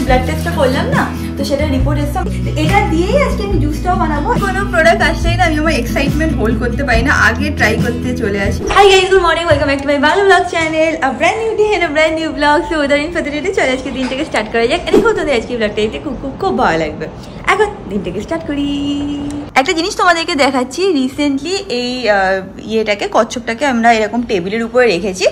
Blood টেস্টটা করলাম না, তো সেটা রিপোর্ট এসছে। এটা দিয়েই আজকে আমি জুসটাও বানাবো। কোনো প্রোডাক্ট আসলেই না আমি আমার এক্সাইটমেন্ট হোল্ড করতে পারি না, আগে ট্রাই করতে চলে আসি। Hi guys, good morning, welcome back to my ভালো blog channel, a brand new day and a brand new blog. So উদাহরণ ফটোডেটে চলে আজকে দিনটাকে স্টার্ট করা যাক। দেখো তোমাদের আজকে ব্লগটা দেখতে খুব খুব খুব ভালো লাগবে। এখন দিনটাকে স্টার্ট করি। একটা জিনিস তোমাদেরকে দেখাচ্ছি, রিসেন্টলি এই ইয়েটাকে, কচ্ছপটাকে আমরা এরকম টেবিলের উপরে রেখেছি।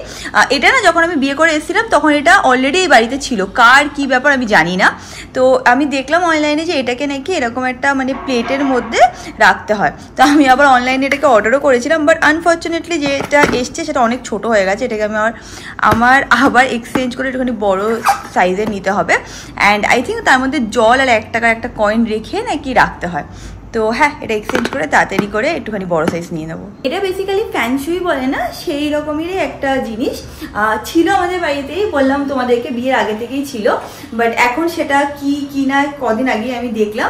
এটা না যখন আমি বিয়ে করে এসেছিলাম তখন এটা অলরেডি এই বাড়িতে ছিল, কার কি ব্যাপার আমি জানি না। তো আমি দেখলাম অনলাইনে যে এটাকে নাকি এরকম একটা মানে প্লেটের মধ্যে রাখতে হয়। তো আমি আবার অনলাইনে এটাকে অর্ডারও করেছিলাম, বাট আনফর্চুনেটলি যেটা এসছে সেটা অনেক ছোট হয়ে গেছে। এটাকে আমি আমার আবার এক্সচেঞ্জ করে একটুখানি বড় সাইজের নিতে হবে। অ্যান্ড আই থিঙ্ক তার মধ্যে জল আর 1 টাকার একটা কয়েন রেখে নাকি রাখতে হয়। তো হ্যাঁ, এটা এক্সচেঞ্জ করে তাড়াতাড়ি করে একটুখানি বড় সাইজ নিয়ে নেবো। এটা বেসিক্যালি ফ্যানসুই বলে না, সেই রকমেরই একটা জিনিস ছিল আমাদের বাড়িতেই। বললাম তোমাদেরকে বিয়ের আগে থেকেই ছিল, বাট এখন সেটা কি না কদিন আগে আমি দেখলাম,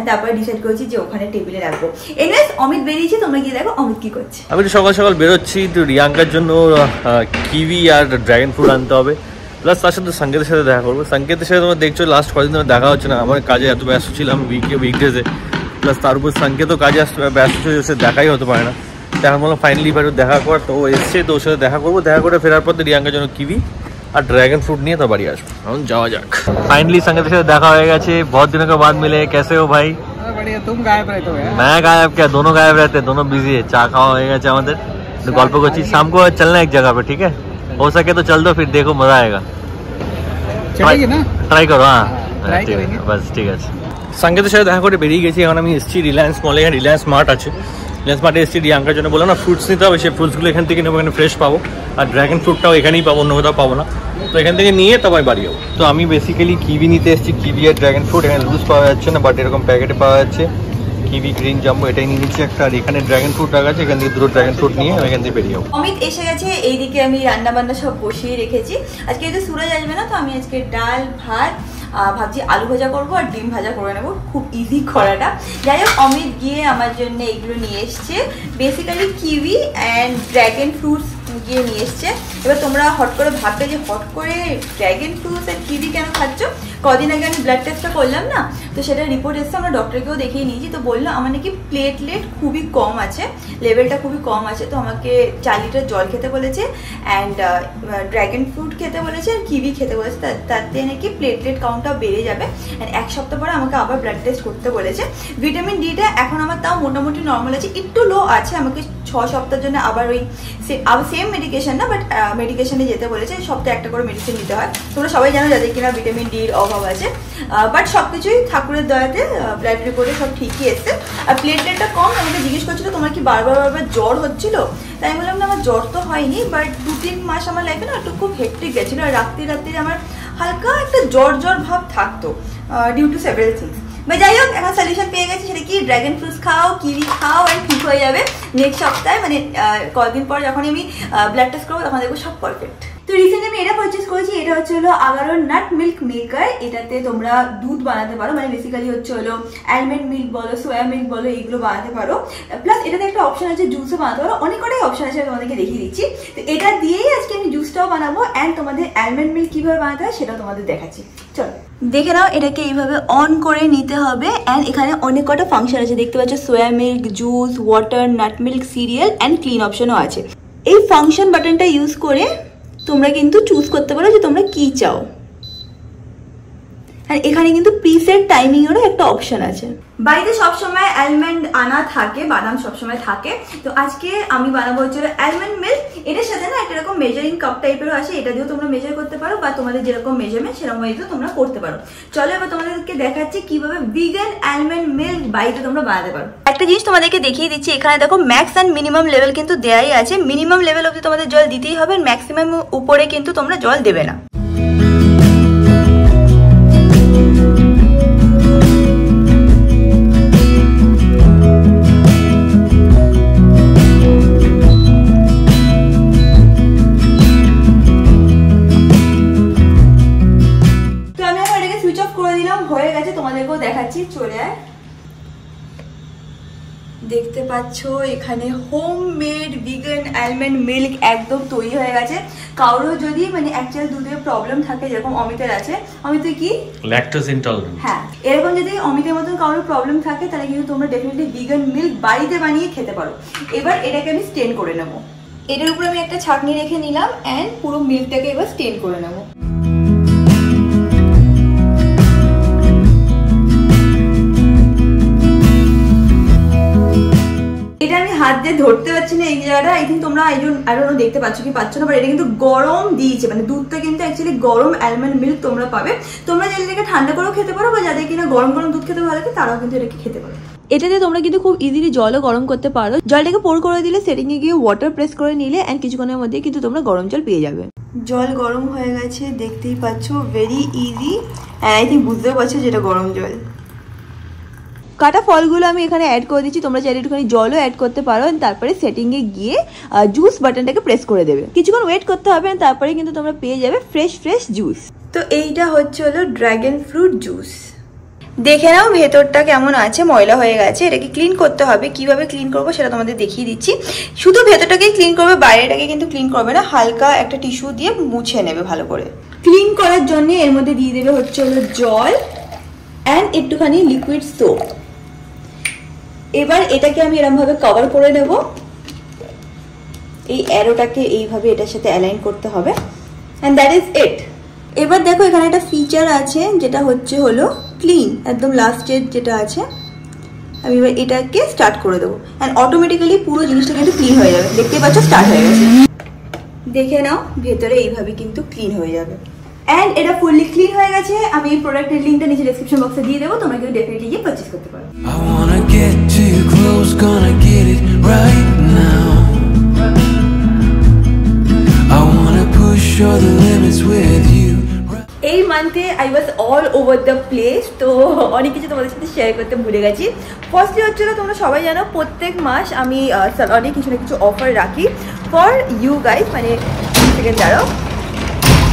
তারপরে ডিসাইড করেছি যে ওখানে টেবিলে রাখবো। এনিওয়েজ অমিত বেরিয়েছে, তোমরা গিয়ে দেখো অমিত কি করছে। আমি তো সকাল সকাল বেরোচ্ছি, তো রিয়াঙ্কার জন্য কিউই আর ড্রাগন ফ্রুট আনতে হবে, প্লাস তার সাথে সংকেতের সাথে দেখা করবো। সংকেতের সাথে তোমরা দেখছো লাস্ট কদিন ধরে দেখা হচ্ছে না, আমার কাজে এত ব্যস্ত ছিলাম উইকডেজে, প্লাস তার উপর সংকেতও কাজে ব্যস্ত ছিল, সে দেখাই হতে পারে না। তো এখন বললাম ফাইনালি এবার দেখা কর, তো ও এসছে, তো ওর সাথে দেখা করবো। দেখা করে ফেরার পর রিয়াঙ্কার জন্য কিউই আর ড্রैगन फ्रूट নিয়ে তো বাড়ি আসবো। এখন যাওয়া যাক। ফাইনালি संगीत से দেখা হয়ে গেছে, बहुत दिनों के बाद मिले। कैसे हो भाई? बढ़िया। तुम गायब रहते हो? मैं गायब क्या, दोनों गायब रहते हैं, दोनों बिजी है। चा खाওয়া হয়ে গেছে আমাদের, গল্প করছি। शाम को चलना एक जगह पे, ठीक है? हो सके तो चल दो, फिर देखो मजा आएगा। चलेंगे ना? ट्राई करो। हाँ ट्राई करेंगे बस, ঠিক আছে। संगीতের সাথে দেখা করে বেরিয়ে গেছি। এখন আমি এসেছি রিলায়েন্স মলে, এখানে রিলায়েন্স মার্ট আছে। রিলায়েন্স মার্টে এসেছি রিয়াঙ্কার জন্য। বললাম না ফ্রুটস নিতে হবে, সেই ফ্রুটসগুলো এখান থেকে নেবো, এখানে ফ্রেশ পাবো। আর ড্রैगन ফ্রুটটাও এখানেই পাবো, অন্য কোথাও পাবো না। তো এখান থেকে নিয়ে তবে বাড়ি যাবো। তো আমি বেসিক্যালি কিউই নিতে এসেছি, কিউই আর ড্রैगन ফ্রুট। এখানে লুজ পাওয়া যাচ্ছে না, বাট এরকম প্যাকেটে পাওয়া যাচ্ছে। কিউই গ্রিন জাম্বো এটাই নিয়ে নিচ্ছি একটা, আর এখানে ড্রैगन ফ্রুট রাখা আছে, এখান থেকে দুটো ড্রैगन ফ্রুট নিয়ে আমি এখান থেকে বেরিয়ে যাবো। অমিত এসে গেছে, এইদিকে আমি রান্না বান্না সব বসিয়ে রেখেছি। আজকে যেহেতু সুরজ আসবে না, তো আমি আজকে ডাল ভাত, ভাবছি আলু ভাজা করবো আর ডিম ভাজা করে নেবো, খুব ইজি করাটা। যাই হোক, অমিত গিয়ে আমার জন্য এগুলো নিয়ে এসছে, বেসিক্যালি কিউই অ্যান্ড ড্রैगन ফ্রুটস গিয়ে নিয়ে এসছে। এবার তোমরা হট করে ভাববে যে হট করে ড্রैगन ফ্রুটস আর কিউই কেন খাচ্ছ। কদিন আগে আমি ব্লাড টেস্টটা করলাম না, তো সেটা রিপোর্ট এসছে, আমরা ডক্টরকেও দেখিয়ে নিয়েছি। তো বললো আমার নাকি প্লেটলেট খুবই কম আছে, লেভেলটা খুবই কম আছে। তো আমাকে 4 লিটার জল খেতে বলেছে, অ্যান্ড ড্রैगन ফ্রুট খেতে বলেছে, আর কিউই খেতে বলেছে। তাতে নাকি প্লেটলেট কাউন্টটা বেড়ে যাবে। অ্যান্ড 1 সপ্তাহ পরে আমাকে আবার ব্লাড টেস্ট করতে বলেছে। ভিটামিন ডিটা এখন আমার তাও মোটামুটি নর্মাল আছে, একটু লো আছে। আমাকে 6 সপ্তাহের জন্য আবার ওই সেম মেডিকেশন না, বাট মেডিকেশনে যেতে বলেছে। সপ্তাহে একটা করে মেডিসিন নিতে হয়। তোমরা সবাই জানো যাদের কিনা ভিটামিন ডির অভাব আছে। বাট সব কিছুই ঠাকুরের দয়াতে ব্লাড রিপোর্টে সব ঠিকই এসছে। আর প্লেটলেটটা কম। আমাকে জিজ্ঞেস করছিল তোমার কি বারবার জ্বর হচ্ছিল, তাই আমি বললাম না আমার জ্বর তো হয়নি, বাট 2-3 মাস আমার লাইফে না একটু খুব হেক্টিক গেছিলো। আর রাত্রি আমার হালকা একটা জ্বর ভাব থাকতো, ডিউ টু সেভারাল থিংস। বা যাই হোক, এখন সলিউশন পেয়ে গেছি, সেটা কি ড্রैगन ফ্রুটস খাও, কিউই খাও, আর ঠিক হয়ে যাবে নেক্সট সপ্তাহে। মানে কয়েকদিন পর যখন আমি ব্লাড টেস্ট করবো তখন দেখবো সব পারফেক্ট। তো রিসেন্টলি আমি এটা পারচেস করেছি, এটা হচ্ছে হলো আগারোর নাট মিল্ক মেকার। এটাতে তোমরা দুধ বানাতে পারো, মানে বেসিক্যালি হচ্ছে হলো অ্যালমন্ড মিল্ক বলো, সোয়া মিল্ক বলো, এইগুলো বানাতে পারো। প্লাস এটাতে একটা অপশন আছে জুসও বানাতে পারো, অনেক কটাই অপশন আছে, তোমাদেরকে দেখিয়ে দিচ্ছি। তো এটা দিয়েই আজকে আমি জুসটাও বানাবো, অ্যান্ড তোমাদের অ্যালমন্ড মিল্ক কীভাবে বানাতে হয় সেটাও তোমাদের দেখাচ্ছি। চলো দেখে নাও। এটাকে এইভাবে অন করে নিতে হবে, অ্যান্ড এখানে অনেক কটা ফাংশন আছে, দেখতে পাচ্ছ soya milk, juice, water, nut milk, cereal and clean অপশনও আছে। এই ফাংশন বাটনটা ইউজ করে তোমরা কিন্তু চুজ করতে পারো যে তোমরা কি চাও। আর এখানে কিন্তু প্রিসেট টাইমিংয়েরও একটা অপশন আছে। বাড়িতে সবসময় অ্যালমন্ড আনা থাকে, বাদাম সবসময় থাকে। তো আজকে আমি বানাবো হচ্ছে অ্যালমন্ড মিল্ক। এটার সাথে না একটা এরকম মেজারিং কাপ টাইপেরও আছে, এটা দিয়েও তোমরা মেজার করতে পারো, বা তোমাদের যেরকম মেজারমেন্ট সেরকম দিয়েও তোমরা করতে পারো। চলো এবার তোমাদেরকে দেখাচ্ছি কিভাবে ভিগান অ্যালমন্ড মিল্ক বাড়িতে তোমরা বানাতে পারো। একটা জিনিস তোমাদেরকে দেখিয়ে দিচ্ছি, এখানে দেখো ম্যাক্স অ্যান্ড মিনিমাম লেভেল কিন্তু দেয়াই আছে। মিনিমাম লেভেল অবধি তোমাদের জল দিতেই হবে, ম্যাক্সিমাম উপরে কিন্তু তোমরা জল দেবে না। হয়ে গেছে, তোমাদেরকেও দেখাচ্ছি, চলে আয়। দেখতে পাচ্ছ এখানে হোমমেড ভিগান আলমন্ড মিল্ক একদম তৈরি হয়ে গেছে। কারো যদি মানে অ্যাকচুয়াল দুধের প্রবলেম থাকে, যেরকম অমিতের আছে, অমিত কি ল্যাকটোজ ইনটলারেন্ট, হ্যাঁ এরকম যদি অমিতের মতন কারো প্রবলেম থাকে তাহলে কিন্তু তোমরা ডেফিনেটলি ভিগান মিল্ক বাড়িতে বানিয়ে খেতে পারো। এবার এটাকে আমি স্টেন করে নেবো। এটার উপরে আমি একটা ছাঁকনি রেখে নিলাম অ্যান্ড পুরো মিল্কটাকে এবার স্টেন করে নেবো। এটা আমি হাত দিয়ে ধরতে পারছি না এই জায়গাটা, আই থিঙ্ক তোমরা দেখতে পাচ্ছ কি পাচ্ছ না, বাট এটা কিন্তু গরম দিয়েছে, মানে দুধটা কিন্তু অ্যাকচুয়ালি গরম আলমন্ড মিল্ক তোমরা পাবে। তোমরা যদি এটাকে ঠান্ডা করেও খেতে পারো, বা যাদের কিনা গরম গরম দুধ খেতে ভালো লাগে তারাও কিন্তু এটাকে খেতে পারো। এটাতে তোমরা কিন্তু খুব ইজিলি জলও গরম করতে পারো। জলটাকে পোর করে দিলে সেটিং এ গিয়ে ওয়াটার প্রেস করে নিলে অ্যান্ড কিছুক্ষণের মধ্যে কিন্তু তোমরা গরম জল পেয়ে যাবে। জল গরম হয়ে গেছে দেখতেই পাচ্ছ, ভেরি ইজি, আই থিঙ্ক বুঝতেও পারছো যেটা গরম জল। কাটা ফলগুলো আমি এখানে অ্যাড করে দিচ্ছি, তোমরা চাইলে একটুখানি জলও অ্যাড করতে পারো। তারপরে সেটিংয়ে গিয়ে জুস বাটনটাকে প্রেস করে দেবে, কিছুক্ষণ ওয়েট করতে হবে, তারপরে কিন্তু তোমরা পেয়ে যাবে ফ্রেশ জুস। তো এইটা হচ্ছে হলো ড্রাগন ফ্রুট জুস। দেখে নাও ভেতরটা কেমন আছে, ময়লা হয়ে গেছে, এটাকে ক্লিন করতে হবে। কিভাবে ক্লিন করবো সেটা তোমাদের দেখিয়ে দিচ্ছি। শুধু ভেতরটাকেই ক্লিন করবে, বাইরেটাকে কিন্তু ক্লিন করবে না, হালকা একটা টিস্যু দিয়ে মুছে নেবে ভালো করে। ক্লিন করার জন্য এর মধ্যে দিয়ে দেবে হচ্ছে হলো জল অ্যান্ড একটুখানি লিকুইড সোপ। এবার এটাকে আমি এরকম ভাবে কভার করে নেব, এই অ্যারোটাকে এইভাবে এটার সাথে অ্যালাইন করতে হবে, এন্ড দ্যাট ইজ ইট। এবার দেখো এখানে একটা ফিচার আছে যেটা হচ্ছে হলো ক্লিন, একদম লাস্টের যেটা আছে। আমি এবার এটাকে স্টার্ট করে দেবো এন্ড অটোমেটিক্যালি পুরো জিনিসটা কিন্তু ক্লিন হয়ে যাবে। দেখতে পাচ্ছ স্টার্ট হয়ে গেছে, দেখে নাও ভেতরে এইভাবে কিন্তু ক্লিন হয়ে যাবে এন্ড এটা ফুললি ক্লিন হয়ে গেছে। আমি এই প্রোডাক্টের লিঙ্কটা নিচে ডেসক্রিপশন বক্সে দিয়ে দেবো, তোমরা কিন্তু ডেফিনেটলি গিয়ে পারচেজ করতে পারো। I wanna get too close, gonna get it right now. I wanna push all the limits with you. এই মান্থে I was all over the place, তো অনেক কিছু তোমাদের সাথে শেয়ার করতে ভুলে গেছি। ফার্স্টলি হচ্ছিল তোমরা সবাই জানো প্রত্যেক মাস আমি স্যালনে কিছু না কিছু অফার রাখি ফর ইউ গাইজ, মানে সেকেন্ড দাঁড়াও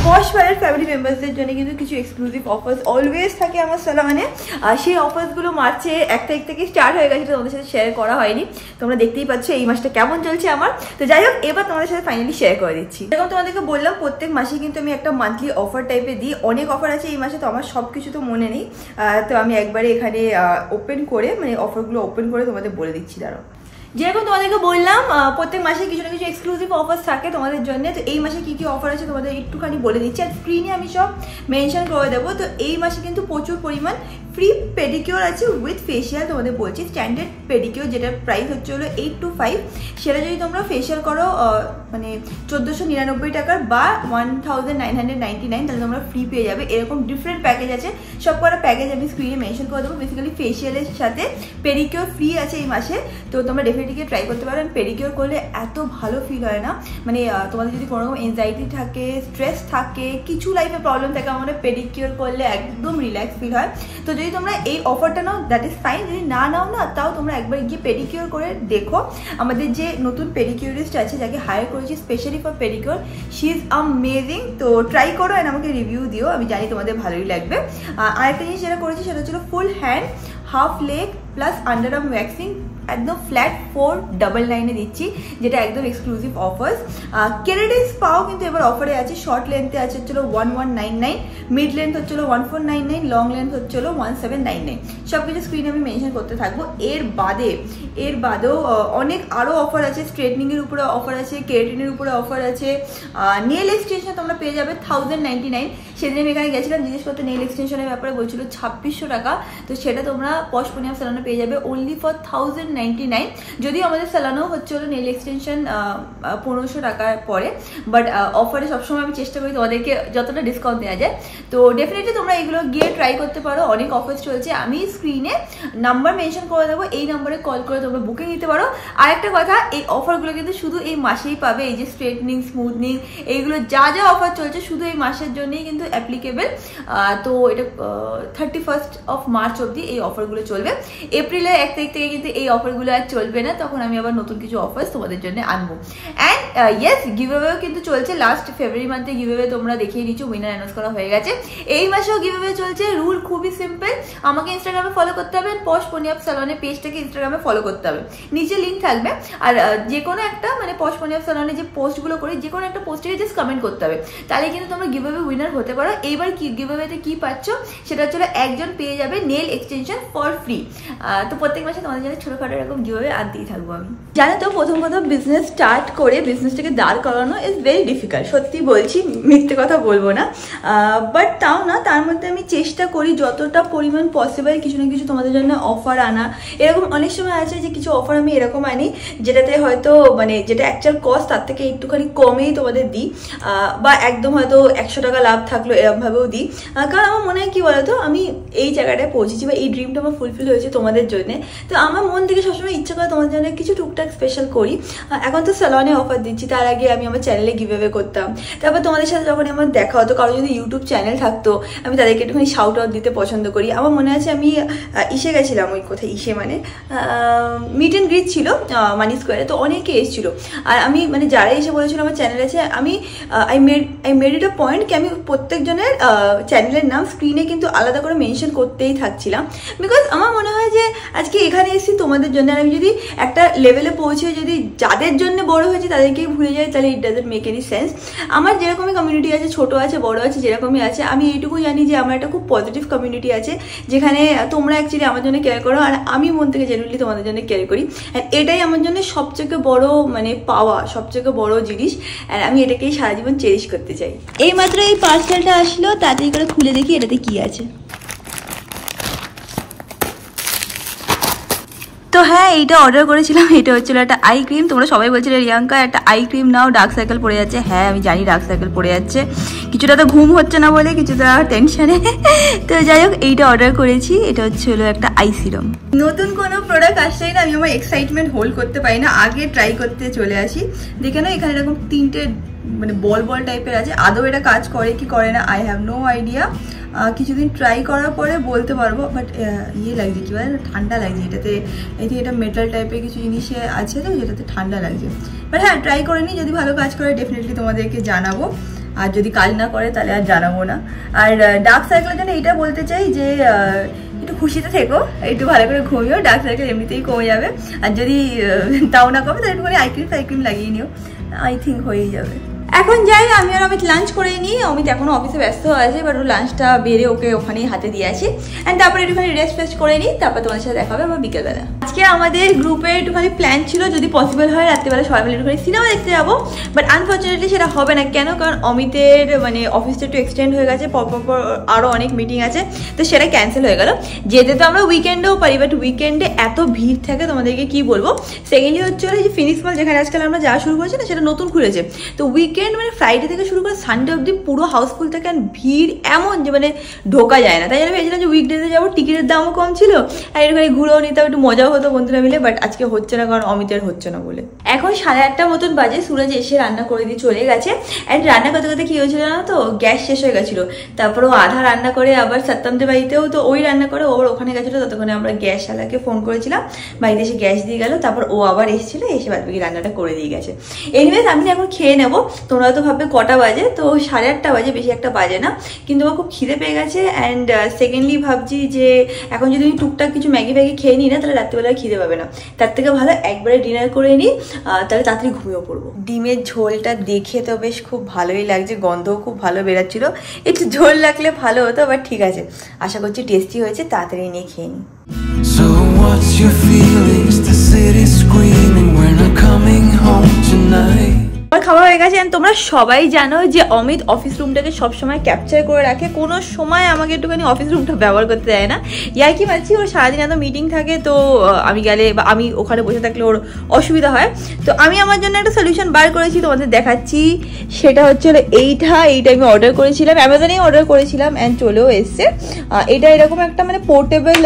পশওয়ারের ফ্যামিলি মেম্বার্সদের জন্য কিন্তু কিছু এক্সক্লুসিভ অফার্স অলওয়েজ থাকে আমার স্যালনে। আর সেই অফার্সগুলো মার্চে 1 তারিখ থেকে স্টার্ট হয়ে গেছে, তোমাদের সাথে শেয়ার করা হয়নি। তোমরা দেখতেই পাচ্ছ এই মাসটা কেমন চলছে আমার। তো যাই হোক, এবার তোমাদের সাথে ফাইনালি শেয়ার করে দিচ্ছি। যেরকম তোমাদেরকে বললাম প্রত্যেক মাসে কিন্তু আমি একটা মান্থলি অফার টাইপে দিই। অনেক অফার আছে এই মাসে, তো আমার সব কিছু তো মনে নেই, তো আমি একবারে এখানে ওপেন করে মানে অফারগুলো ওপেন করে তোমাদের বলে দিচ্ছি। দাঁড়াও, যেরকম তোমাদেরকে বললাম প্রত্যেক মাসে কিছু না কিছু এক্সক্লুসিভ অফার্স থাকে তোমাদের জন্য। তো এই মাসে কি কি অফার আছে তোমাদের একটুখানি বলে দিচ্ছি, আর স্ক্রিনে আমি সব মেনশন করে দেবো। তো এই মাসে কিন্তু প্রচুর পরিমাণ ফ্রি পেডিকিওর আছে উইথ ফেশিয়াল। তোমাদের বলছি স্ট্যান্ডার্ড পেডিকিওর যেটার প্রাইস হচ্ছে হলো 8 to 5, সেটা যদি তোমরা ফেশিয়াল করো মানে 1499 টাকার বা 1999, তাহলে তোমরা ফ্রি পেয়ে যাবে। এরকম ডিফারেন্ট প্যাকেজ আছে, সব কটা প্যাকেজ আমি স্ক্রিনে মেনশন করে দেবো। বেসিক্যালি ফেশিয়ালের সাথে পেডিকিওর ফ্রি আছে এই মাসে, তো তোমরা ডেফিনেটলি ট্রাই করতে পারো। পেডিকিওর করলে এত ভালো ফিল হয় না, মানে তোমাদের যদি কোনো রকম এনজাইটি থাকে, স্ট্রেস থাকে, কিছু লাইফে প্রবলেম থাকে, আমার পেডিকিওর করলে একদম রিল্যাক্স ফিল হয়। তো যদি তোমরা এই অফারটা নাও দ্যাট ইজ ফাইন, যদি না নাও না তাও তোমরা একবার গিয়ে পেডিকিওর করে দেখো। আমাদের যে নতুন পেডিকিওরিস্ট আছে যাকে হায়ার করেছি specially for pedicure, she is amazing. তো ট্রাই করো এন্ড আমাকে রিভিউ দিও, আমি জানি তোমাদের ভালোই লাগবে। আরেকটা জিনিস যেটা করেছি সেটা হচ্ছিল full hand half leg plus under arm waxing, একদম ফ্ল্যাট 499 দিচ্ছি, যেটা একদম এক্সক্লুসিভ অফার্স। কেরাটিন স্পাও কিন্তু এবার অফারে আছে। শর্ট লেন্থে আছে হচ্ছিল 1199, মিড লেন্থ হচ্ছিল 1499, লং লেন্থ হচ্ছিল 1799। সব কিছু স্ক্রিনে আমি মেনশন করতে থাকবো। এর বাদেও অনেক আরও অফার আছে। স্ট্রেটনিংয়ের উপরে অফার আছে, কেরাটিনের উপরে অফার আছে। নেল এক্সটেনশন তোমরা পেয়ে যাবে 1099। সেদিন আমি এখানে গেছিলাম জিজ্ঞেস করতে, নেল এক্সটেনশনের ব্যাপারে বলছিল 2600 টাকা, তো সেটা তোমরা পশ পুনিয়াম স্যালনে পেয়ে যাবে অনলি ফর 1099। যদিও আমাদের স্যালনেও হচ্ছে হলো নেল এক্সটেনশন 1500 টাকার পরে, বাট অফারে সবসময় আমি চেষ্টা করি তোমাদেরকে যতটা ডিসকাউন্ট দেওয়া যায়। তো ডেফিনেটলি তোমরা এগুলো গিয়ে ট্রাই করতে পারো, অনেক অফার্স চলছে। আমি স্ক্রিনে নাম্বার মেনশন করে দেবো, এই নাম্বারে কল করে তোমরা বুকিং নিতে পারো। আর একটা কথা, এই অফারগুলো কিন্তু শুধু এই মাসেই পাবে। এই যে স্ট্রেটনিং, স্মুথনিং, এইগুলো যা যা অফার চলছে শুধু এই মাসের জন্যই কিন্তু অ্যাপ্লিকেবল। তো এটা 31st of March অবধি এই অফারগুলো চলবে। এপ্রিলের 1 তারিখ থেকে কিন্তু এই অফারগুলো আর চলবে না, তখন আমি আবার নতুন কিছু অফার তোমাদের জন্য আনবো। অ্যান্ড ইয়েস, গিভঅ্যাওয়েও কিন্তু চলছে। লাস্ট ফেব্রুয়ারি মান্থে গিভঅ্যাওয়ে তোমরা দেখিয়ে নিচ্ছ, উইনার অ্যানাউন্স করা হয়ে গেছে। এই মাসেও গিভঅ্যাওয়ে চলছে। রুল খুবই সিম্পল, আমাকে ইনস্টাগ্রামে ফলো করতে হবে, পশ পনিয়াব স্যালনের পেজটাকে ইনস্টাগ্রামে ফলো করতে হবে, নিচে লিঙ্ক থাকবে। আর যে কোনো একটা মানে পশ পনিয়াব স্যালনে যে পোস্টগুলো করি, যে কোনো একটা পোস্টে জাস্ট কমেন্ট করতে হবে, তাহলে কিন্তু তোমরা গিভঅ্যাওয়ে উইনার হতে পারো। এইবার কি গিভঅ্যাওয়েতে কি পাচ্ছ সেটা হচ্ছে একজন পেয়ে যাবে নেল এক্সটেনশন ফর ফ্রি। তো প্রত্যেক মাসে তোমাদের জন্য ছোটখাটো এরকম গিভঅ্যাওয়ে আনতেই থাকবো আমি। জানো তো, প্রথম বিজনেস স্টার্ট করে বিজনেসটাকে দাঁড় করানো ইজ ভেরি ডিফিকাল্ট, সত্যি বলছি, মিথ্যে কথা বলবো না। বাট তাও না, তার মধ্যে আমি চেষ্টা করি যতটা পরিমাণ পসিবল কিছু না কিছু তোমাদের জন্য অফার আনা। এরকম অনেক সময় আছে যে কিছু অফার আমি এরকম আনি যেটাতে হয়তো মানে যেটা অ্যাকচুয়াল কস্ট তার থেকে একটুখানি কমেই তোমাদের দিই, বা একদম হয়তো 100 টাকা লাভ থাকলো এরকমভাবেও দিই। কারণ আমার মনে হয় কি বলতো, আমি এই জায়গাটায় পৌঁছেছি বা এই ড্রিমটা আমার ফুলফিল হয়েছে তোমাদের জন্য, তো আমার মন থেকে সবসময় ইচ্ছা করে তোমাদের জন্য কিছু টুকটাক স্পেশাল করি। এখন তো স্যালনে অফার দিচ্ছি, তার আগে আমি আমার চ্যানেলে গিভঅ্যাওয়ে করতাম। তারপর তোমাদের সাথে যখন আমার দেখা হতো, কারো যদি ইউটিউব চ্যানেল থাকতো, আমি তাদেরকে একটুখানি শাউট আউট দিতে পছন্দ করি। আমার মনে আছে আমি ইসে গেছিলাম, ওই কোথায় ইসে মানে মিট অ্যান্ড গ্রিট ছিল মানি স্কোয়ারে, তো অনেকে এসেছিলো। আর আমি মানে যারা এসে বলেছিল আমার চ্যানেল আছে, আমি I made it a point কি আমি প্রত্যেকজনের চ্যানেলের নাম স্ক্রিনে কিন্তু আলাদা করে মেনশন করতেই থাকছিলাম। বিকজ আমার মনে হয় যে আজকে এখানে এসেছি তোমাদের জন্য, আর আমি যদি একটা লেভেলে পৌঁছে যদি যাদের জন্য বড় হয়েছে তাদেরকেই ভুলে যাই, তাহলে it doesn't make any sense. আমার যেরকমই কমিউনিটি আছে, ছোট আছে বড় আছে, যেরকমই আছে, আমি এইটুকু জানি যে আমার একটা খুব পজিটিভ কমিউনিটি আছে, যেখানে তোমরা অ্যাকচুয়ালি আমার জন্য কেয়ার করো, আর আমি মন থেকে জেনুইনলি তোমাদের জন্য কেয়ার করি। অ্যান্ড এটাই আমার জন্য সবথেকে বড় মানে পাওয়া, সবথেকে বড় জিনিস। আর আমি এটাকেই সারা জীবন চেরিশ করতে চাই। এই মাত্র এই পার্সেলটা আসলো, তাড়াতাড়ি করে খুলে দেখি এটাতে কি আছে। তো হ্যাঁ, এইটা অর্ডার করেছিলাম, এটা হচ্ছিল একটা আই ক্রিম। তোমরা সবাই বলছিলে রিয়াঙ্কা একটা আই ক্রিম নাও, ডার্ক সার্কেল পড়ে যাচ্ছে। হ্যাঁ আমি জানি ডার্ক সার্কেল পড়ে যাচ্ছে, কিছুটা তো ঘুম হচ্ছে না বলে, কিছুটা টেনশনে। তো যাই হোক, এইটা অর্ডার করেছি। এটা হচ্ছিল একটা আই সিরাম। নতুন কোনো প্রোডাক্ট আসলেই না আমি আমার এক্সাইটমেন্ট হোল্ড করতে পারি না, আগে ট্রাই করতে চলে আসি। দেখে না এখানে এরকম 3টে মানে বল বল টাইপের আছে, আদৌ এটা কাজ করে কি করে না আই হ্যাভ নো আইডিয়া। কিছুদিন ট্রাই করার পরে বলতে পারবো। বাট ইয়ে লাগছে কি বলে, ঠান্ডা লাগছে এটাতে। এই থেকে এটা মেটাল টাইপের কিছু জিনিস আছে তো, যেটাতে ঠান্ডা লাগছে। বাট হ্যাঁ, ট্রাই করে নিই, যদি ভালো কাজ করে ডেফিনেটলি তোমাদেরকে জানাবো, আর যদি কাজ না করে তাহলে আর জানাবো না। আর ডার্ক সার্কেলের জন্য এইটা বলতে চাই যে একটু খুশিতে থেকো, একটু ভালো করে ঘুমিও, ডার্ক সার্কেল এমনিতেই কমে যাবে। আর যদি তাও না কমে তাহলে একটুখানি আই ক্রিম লাগিয়ে নিও, আই থিঙ্ক হয়েই যাবে। এখন যাই, আমি আর অমিত লাঞ্চ করে নিই। অমিত এখনো অফিসে ব্যস্ত আছে, বাট ও লাঞ্চটা বেড়ে ওকে ওখানেই হাতে দিয়ে আসি। অ্যান্ড তারপরে একটুখানি রেস্ট ফেস্ট করে নিই, তারপর তোমাদের সাথে দেখা হবে আবার বিকেলবেলা। আজকে আমাদের গ্রুপে একটুখানি প্ল্যান ছিল, যদি পসিবল হয় রাত্রিবেলা সবাই মিলে একটুখানি সিনেমা দেখতে যাবো। বাট আনফর্চুনেটলি সেটা হবে না। কেন? কারণ অমিতের মানে অফিসটা একটু এক্সটেন্ড হয়ে গেছে, পর আরও অনেক মিটিং আছে, তো সেটা ক্যান্সেল হয়ে গেল। যেতে তো আমরা উইকেন্ডেও পারি, বাট উইকেন্ডে এত ভিড় থাকে তোমাদেরকে কি বলবো। সেকেন্ডলি হচ্ছে যে ফিনিক্স মল, যেখানে আজকাল আমরা যাওয়া শুরু করেছি না, সেটা নতুন খুলেছে। তো উইকেন্ড মানে ফ্রাইডে থেকে শুরু করে সানডে অবধি পুরো হাউসফুল থাকে, আর ভিড় এমন যে মানে ঢোকা যায় না। তাই জন্য ভেবেছিলাম যে উইকডেতে যাবো, টিকিটের দামও কম ছিল, আর এখানে ঘুরেও নিতাম, একটু মজাও হতো বন্ধুরা মিলে। বাট আজকে হচ্ছে না, কারণ অমিতের হচ্ছে না বলে। এখন 8:30 মতন বাজে, সুরজ এসে রান্না করে দিয়ে চলে গেছে। অ্যান্ড রান্না করতে করতে কি হয়েছিল না, তো গ্যাস শেষ হয়ে গেছিলো। তারপর ও আধা রান্না করে আবার সত্যমদের বাড়িতেও তো ওই রান্না করে ওর ওখানে গেছিলো। ততক্ষণে আমরা গ্যাস শালাকে ফোন করেছিলাম, বাড়িতে এসে গ্যাস দিয়ে গেল। তারপর ও আবার এসেছিলো, এসে বাদবাকি রান্নাটা করে দিয়ে গেছে। এনিওয়েজ আমি এখন খেয়ে নেবো। তোমরা তো ভাববে কটা বাজে, তো 8:30 বাজে, বেশি একটা বাজে না। কিন্তু আমার খুব খিদে পেয়ে গেছে। অ্যান্ড সেকেন্ডলি ভাবছি যে এখন যদি আমি টুকটাক কিছু ম্যাগি খেয়ে নিই না, তাহলে রাত্রিবেলায় খিদে পাবে না। তার থেকে ভালো একবারে ডিনার করে নিই, তাহলে তাড়াতাড়ি ঘুমিয়েও পড়বো। ডিমের ঝোলটা দেখে তো বেশ খুব ভালোই লাগছে, গন্ধও খুব ভালো বেরাচ্ছিল। একটু ঝোল লাগলে ভালো হতো, বাট ঠিক আছে, আশা করছি টেস্টি হয়েছে। তাড়াতাড়ি নিয়ে খেয়ে নিই। So what's your feelings? The city's screaming, we're not coming home tonight. আমার খাওয়া হয়ে গেছে। তোমরা সবাই জানো যে অমিত অফিস রুমটাকে সবসময় ক্যাপচার করে রাখে, কোনো সময় আমাকে একটুখানি অফিস রুমটা ব্যবহার করতে দেয় না। ইয়ার কি মানছি, ওর সারাদিন এত মিটিং থাকে, তো আমি গেলে বা আমি ওখানে বসে থাকলে ওর অসুবিধা হয়। তো আমি আমার জন্য একটা সলিউশন বার করেছি, তোমাদের দেখাচ্ছি। সেটা হচ্ছে এইটা আমি অর্ডার করেছিলাম, অ্যামাজনেই অর্ডার করেছিলাম, অ্যান্ড চলেও এসছে। এটা এরকম একটা মানে পোর্টেবল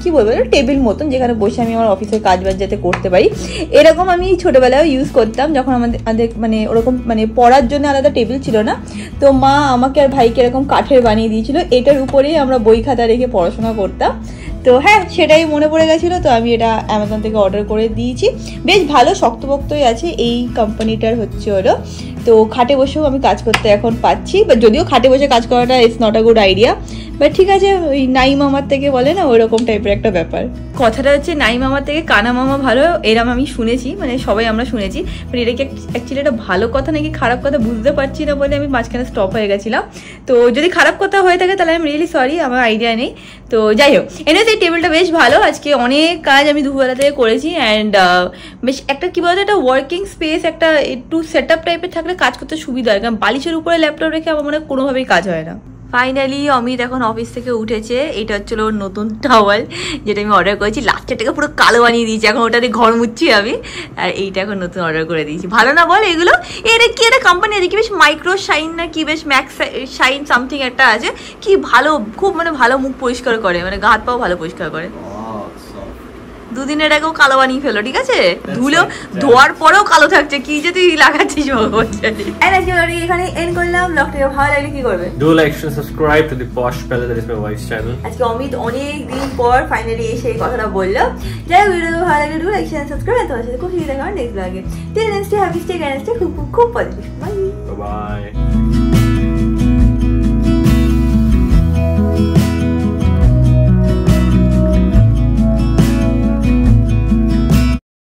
কি বলবো, টেবিল মতন, যেখানে বসে আমি আমার অফিসের কাজ বাজ যাতে করতে পারি। এরকম আমি ছোটোবেলায় ইউজ করতাম, যখন আমাদের মানে ওরকম মানে পড়ার জন্য আলাদা টেবিল ছিল না, তো মা আমাকে আর ভাইকে এরকম কাঠের বানিয়ে দিয়েছিল। এটার উপরেই আমরা বই খাতা রেখে পড়াশোনা করতাম। তো হ্যাঁ সেটাই মনে পড়ে গেছিলো, তো আমি এটা অ্যামাজন থেকে অর্ডার করে দিয়েছি। বেশ ভালো শক্তপোক্তই আছে এই কোম্পানিটার হচ্ছে হলো। তো খাটে বসেও আমি কাজ করতে এখন পাচ্ছি, বা যদিও খাটে বসে কাজ করাটা it's not a good idea, but ঠিক আছে, ওই নাই মামার থেকে বলে না ওইরকম টাইপের একটা ব্যাপার। কথাটা হচ্ছে নাই মামার থেকে কানা মামা ভালো, এরম আমি শুনেছি, মানে সবাই আমরা শুনেছি, বাট এটা কি অ্যাকচুয়ালি একটা ভালো কথা নাকি খারাপ কথা বুঝতে পারছি না বলে আমি মাঝখানে স্টপ হয়ে গেছিলাম। তো যদি খারাপ কথা হয়ে থাকে তাহলে আমি রিয়েলি সরি, আমার আইডিয়া নেই। তো যাই হোক, এনে এই টেবিলটা বেশ ভালো, আজকে অনেক কাজ আমি দুপুরবেলা থেকে করেছি। অ্যান্ড বেশ একটা কী বলতো, একটা ওয়ার্কিং স্পেস, একটা একটু সেট আপ টাইপের থাকলে কাজ করতে সুবিধা হয়, কারণ বালিশের উপরে ল্যাপটপ রেখে আমার মনে হয় কোনোভাবেই কাজ হয় না। ফাইনালি অমিত এখন অফিস থেকে উঠেছে। এটা হচ্ছিল ওর নতুন টাওয়াল, যেটা আমি অর্ডার করেছি। লাস্টেরটাকে পুরো কালো বানিয়ে দিয়েছি, এখন ওটা দিয়ে ঘর মুচ্ছি আমি। আর এইটা এখন নতুন অর্ডার করে দিয়েছি। ভালো না বল এগুলো? এটা কি একটা কোম্পানি আছে কি, বেশ মাইক্রো শাইন না কি, বেশ ম্যাক্স শাইন সামথিং একটা আছে, কি ভালো, খুব মানে ভালো মুখ পরিষ্কার করে, মানে গা হাত পাও ভালো পরিষ্কার করে। দুদিনের আগেও কালো বানিয়ে ফেলো, ঠিক আছে? ধুলেও ধোয়ার পরেও কালো থাকছে, কি যে তুই লাগাচ্ছিস এখানে এন্ড করলাম। ব্লগটা ভালো লাগলে কি করবে? Do like and subscribe to the Posh Palace, that is my wife's channel. আজকে অমিত অনেক দিন পর ফাইনালি এসে এই কথাটা বললো। যাই হোক, ভিডিও ভালো লাগলে ডু লাইক এন্ড সাবস্ক্রাইব, তোমার সাথে খুব সুবিধা কারণ নেক্সট ব্লগে। Till next day, happy stay, খুব খুব পজিটিভ। Bye bye.